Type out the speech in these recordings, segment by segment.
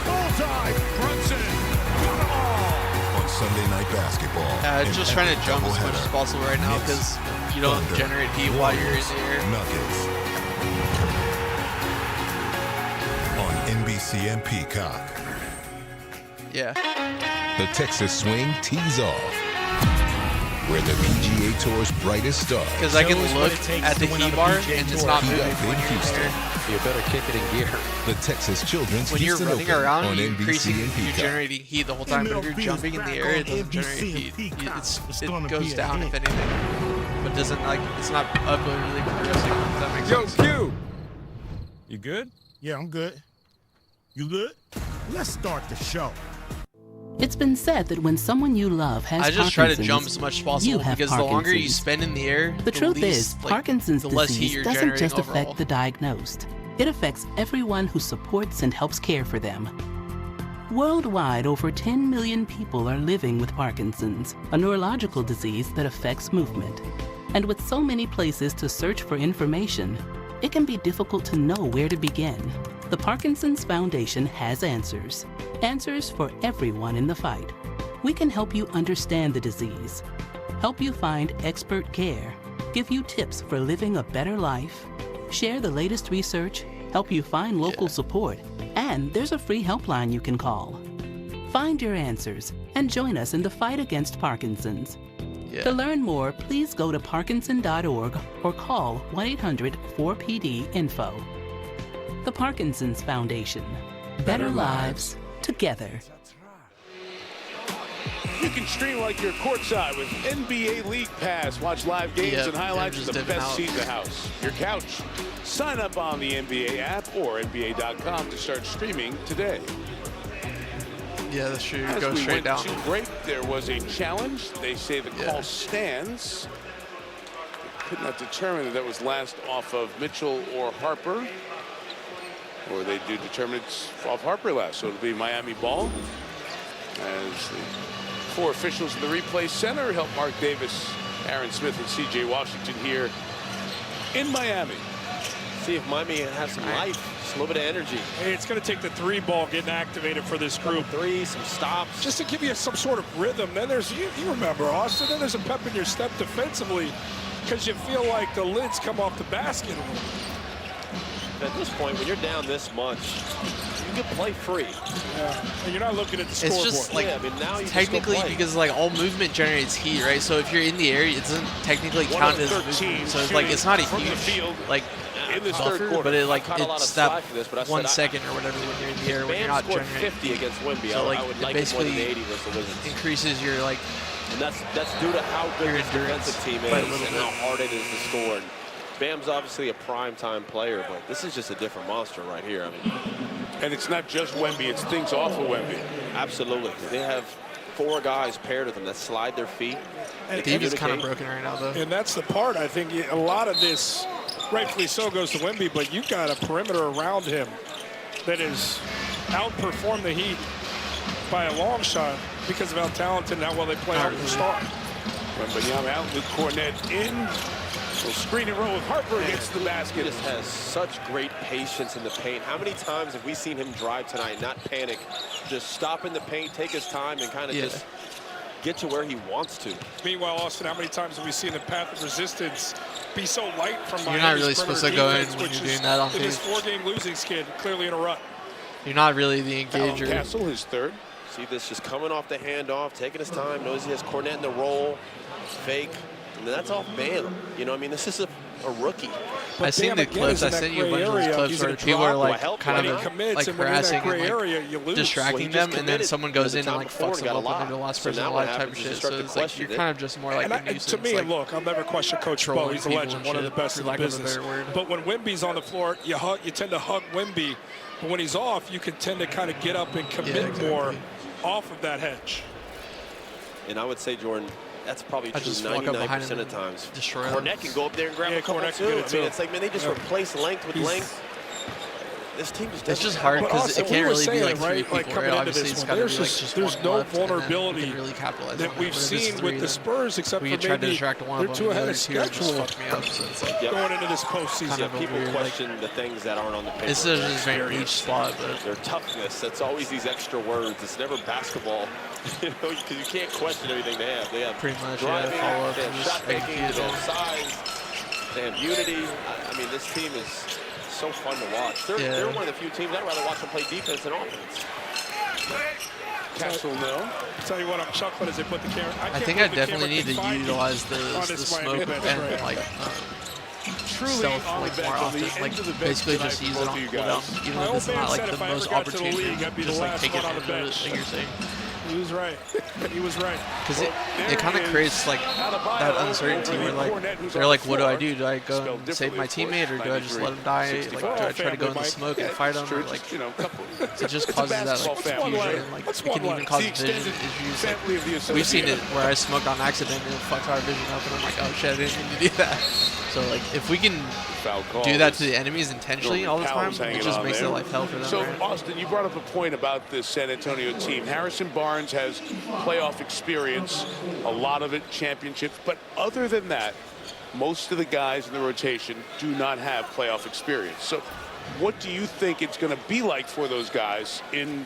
Bullseye. Brunson. Got 'em all. On Sunday Night Basketball. Just trying to jump as much as possible right now because you don't generate heat while you're in the air. Nuggets. On NBC and Peacock. Yeah. The Texas Swing tees off. Where the PGA Tour's brightest stars. Because I can look at the heat bar and it's not moving when you're in air. You better kick it in gear. The Texas Children's When you're Houston running Open around, on you're NBC and you're Peacock. generating heat the whole time. But if you're jumping in the air, it doesn't generate heat. It goes down if anything, but doesn't it's not up really progressing. If that makes sense. Q. You good? Yeah, I'm good. You good? Let's start the show. It's been said that when someone you love has I just try to Parkinson's, jump as much as you possible have because the longer you Parkinson's. spend in the air, The truth least, is, Parkinson's the less heat disease you're doesn't generating just overall. affect the diagnosed. It affects everyone who supports and helps care for them. Worldwide, over 10 million people are living with Parkinson's, a neurological disease that affects movement. And with so many places to search for information, it can be difficult to know where to begin. The Parkinson's Foundation has answers. Answers for everyone in the fight. We can help you understand the disease, help you find expert care, give you tips for living a better life, share the latest research, help you find local support, and there's a free helpline you can call. Find your answers and join us in the fight against Parkinson's. To learn more, please go to parkinson.org or call 1-800-4PD-INFO. The Parkinson's Foundation. Better lives together. You can stream like you're courtside with NBA League Pass. Watch live games and highlights of the best seats in the house. Your couch. Sign up on the NBA app or NBA.com to start streaming today. Yeah, that's true. As Go we straight went down. to break, there was a challenge. They say the call stands. Could not determine that that was last off of Mitchell or Harper. Or they do determine it's off Harper last. So it'll be Miami ball. As the four officials in the replay center help Mark Davis, Aaron Smith, and C.J. Washington here in Miami. See if Miami has some life, just a little bit of energy. Hey, it's going to take the three ball getting activated for this group. Three, some stops. Just to give you some sort of rhythm. Then there's, you remember, Austin, then there's a pep in your step defensively because you feel like the lids come off the basket. At this point, when you're down this much, you can play free. Yeah, and you're not looking at the scoreboard. It's just like now you technically because all movement generates heat, right? So if you're in the air, it doesn't technically count as movement. So it's not a huge in this buffer, third quarter. but it's that this, but 1 second or whatever when you're in the air when you're not generating 50 against Wemby. So I would like basically it 80 versus the Wizards. increases your and that's due to how good this defensive team is and how hard it is to score. And Bam's obviously a prime-time player, but this is just a different monster right here. I mean, and it's not just Wemby; it's things off of Wemby. Absolutely, they have 4 guys paired with them that slide their feet. Davis kind of broken right now, though. And that's the part, I think, a lot of this, rightfully so, goes to Wemby, but you've got a perimeter around him that has outperformed the Heat by a long shot because of how talented and how well they play out of the start. Wembanyama out, Luke Cornett in. So screen and roll with Harper against the basket. He just has such great patience in the paint. How many times have we seen him drive tonight, not panic, just stop in the paint, take his time, and kind of just get to where he wants to? Meanwhile, Austin, how many times have we seen the path of resistance be so light from Miami's You're not really supposed to go in when you're doing that on in this stage. 4-game losing skid, clearly in a rut. You're not really the engager. Castle, his third. See this just coming off the handoff, taking his time, knows he has Cornett in the roll, fake. And that's all Bam. You know, I mean, this is a rookie. I seen the clips. I sent you a bunch of those clips where people are like kind of like harassing and like distracting them, and then someone goes in and like fucks them up and they're the last person alive type of shit. So it's like you're kind of just more like a nuisance. To me, look, I'll never question Coach Bo. He's a legend, one of the best in the business. But when Wemby's on the floor, you tend to hug Wemby. But when he's off, you can tend to kind of get up and commit more off of that hedge. And I would say, Jordan, that's probably true 99% of times. Cornett can go up there and grab a couple too. I mean, it's like, man, they just replace length with length. this team just it's just hard because it can't really be like three people, right? Obviously, it's got to be like just there's one no left, vulnerability and then really capitalize that on we've seen with the Spurs, except for we tried to maybe distract one they're of too them, ahead the of other two just schedule fucked me up. So it's like going into this postseason. kind of a People weird, question the things that aren't on the paper. This is just very niche spot, but their toughness. That's always these extra words. It's never basketball, you know, because you can't question everything they have. They have pretty much driving, follow up they and have just shot making, they execute have it. size, they have unity. I mean, this team is so fun to watch. They're one of the few teams I'd rather watch them play defense than offense. Castle, no. Tell you what, I'm chuckling as they put the camera. I think I definitely need to utilize the smoke and like stealth like more often. Like basically just use it on cooldown, even though this is not like the most opportune thing. Just like take advantage of it, like you're saying. He was right. He was right. Because it kind of creates like that uncertainty where like they're like, what do I do? Do I go and save my teammate or do I just let him die? Like do I try to go in the smoke and fight him? Or, like it just causes that like confusion and like it can even cause vision issues. Like, we've seen it where I smoked on accident and it fucked our vision up and I'm like, oh shit, I didn't mean to do that. So like if we can do that to the enemies intentionally all the time, it just makes their life hell for them. So right? Austin, you brought up a point about this San Antonio team. Harrison Barnes has playoff experience, a lot of it championships, but other than that, most of the guys in the rotation do not have playoff experience. So what do you think it's going to be like for those guys in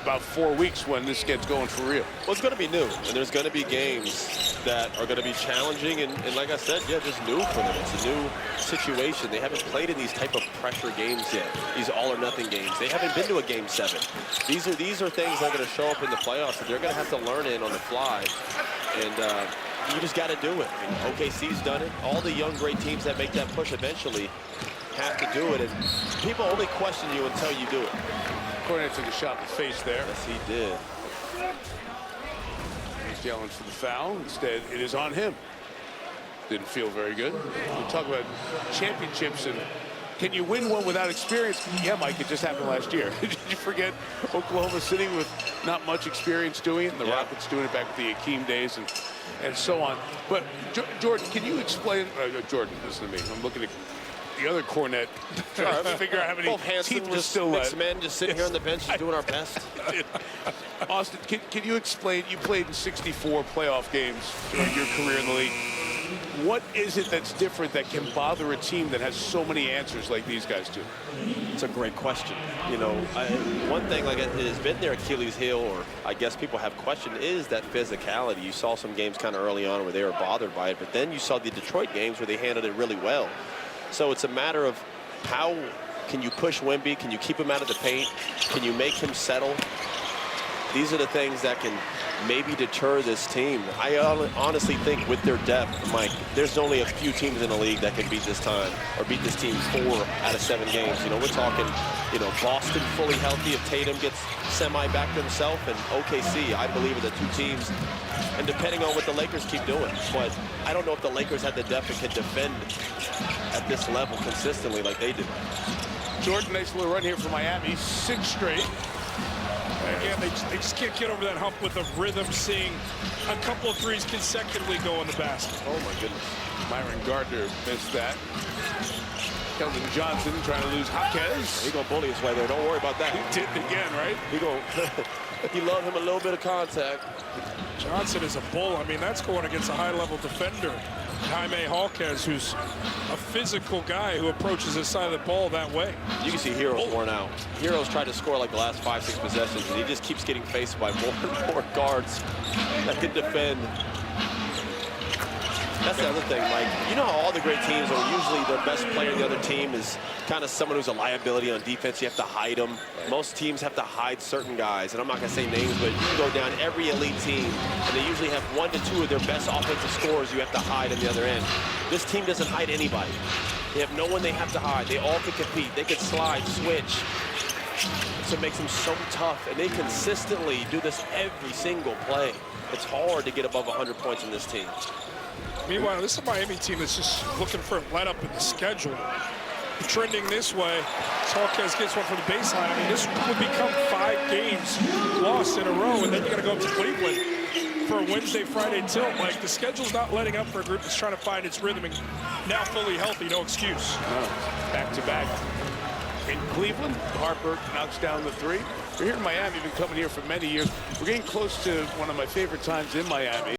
about 4 weeks when this gets going for real? Well, it's going to be new, and there's going to be games that are going to be challenging, and like I said, yeah, just new for them. It's a new situation. They haven't played in these type of pressure games yet, these all-or-nothing games. They haven't been to a Game 7. These are things that are going to show up in the playoffs that they're going to have to learn in on the fly, and you just got to do it. I mean, OKC's done it. All the young, great teams that make that push eventually have to do it, and people only question you until you do it. Cornet took a shot in the face there. Yes, he did. He's yelling for the foul. Instead, it is on him. Didn't feel very good. We talk about championships and can you win one without experience? Yeah, Mike, it just happened last year. Did you forget Oklahoma City with not much experience doing it, and the Rockets doing it back with the Akeem days and so on. But Jordan, can you explain? Jordan, listen to me. I'm looking at the other Cornet, trying to figure out how many teeth were still left. Men just sitting here on the bench just doing our best. Austin, can you explain? You played in 64 playoff games during your career in the league. What is it that's different that can bother a team that has so many answers like these guys do? It's a great question. You know, one thing like it has been their Achilles heel, or I guess people have questioned, is that physicality. You saw some games kind of early on where they were bothered by it, but then you saw the Detroit games where they handled it really well. So it's a matter of how can you push Wemby? Can you keep him out of the paint? Can you make him settle? These are the things that can maybe deter this team. I honestly think with their depth, Mike, there's only a few teams in the league that can beat this time or beat this team 4 out of 7 games. You know, we're talking, you know, Boston fully healthy if Tatum gets semi back to himself, and OKC, I believe, are the 2 teams. And depending on what the Lakers keep doing, but I don't know if the Lakers have the depth and can defend at this level consistently like they do. Jordan, nice little run here for Miami, 6 straight. Again, they just can't get over that hump with the rhythm, seeing a couple of threes consecutively go in the basket. Oh, my goodness. Myron Gardner missed that. Keldon Johnson trying to lose Jaquez. He's going to bully his way there. Don't worry about that. He did it again, right? He loved him a little bit of contact. Johnson is a bull. I mean, that's going against a high-level defender, Jaime Jaquez, who's a physical guy who approaches the side of the ball that way. You can see Heroes worn out. Heroes tried to score like the last 5-6 possessions, and he just keeps getting faced by more and more guards that can defend. That's the other thing, Mike. You know how all the great teams are usually the best player of the other team is kind of someone who's a liability on defense. You have to hide them. Most teams have to hide certain guys, and I'm not going to say names, but you can go down every elite team, and they usually have 1 to 2 of their best offensive scorers you have to hide on the other end. This team doesn't hide anybody. They have no one they have to hide. They all can compete. They can slide, switch. So it makes them so tough, and they consistently do this every single play. It's hard to get above 100 points in this team. Meanwhile, this is a Miami team that's just looking for a let-up in the schedule. Trending this way, Jaquez gets one from the baseline. I mean, this would become 5 games lost in a row, and then you're going to go up to Cleveland for a Wednesday, Friday tilt. Like, the schedule's not letting up for a group that's trying to find its rhythm and now fully healthy, no excuse. Back-to-back in Cleveland. Harper knocks down the 3. We're here in Miami. Been coming here for many years. We're getting close to one of my favorite times in Miami.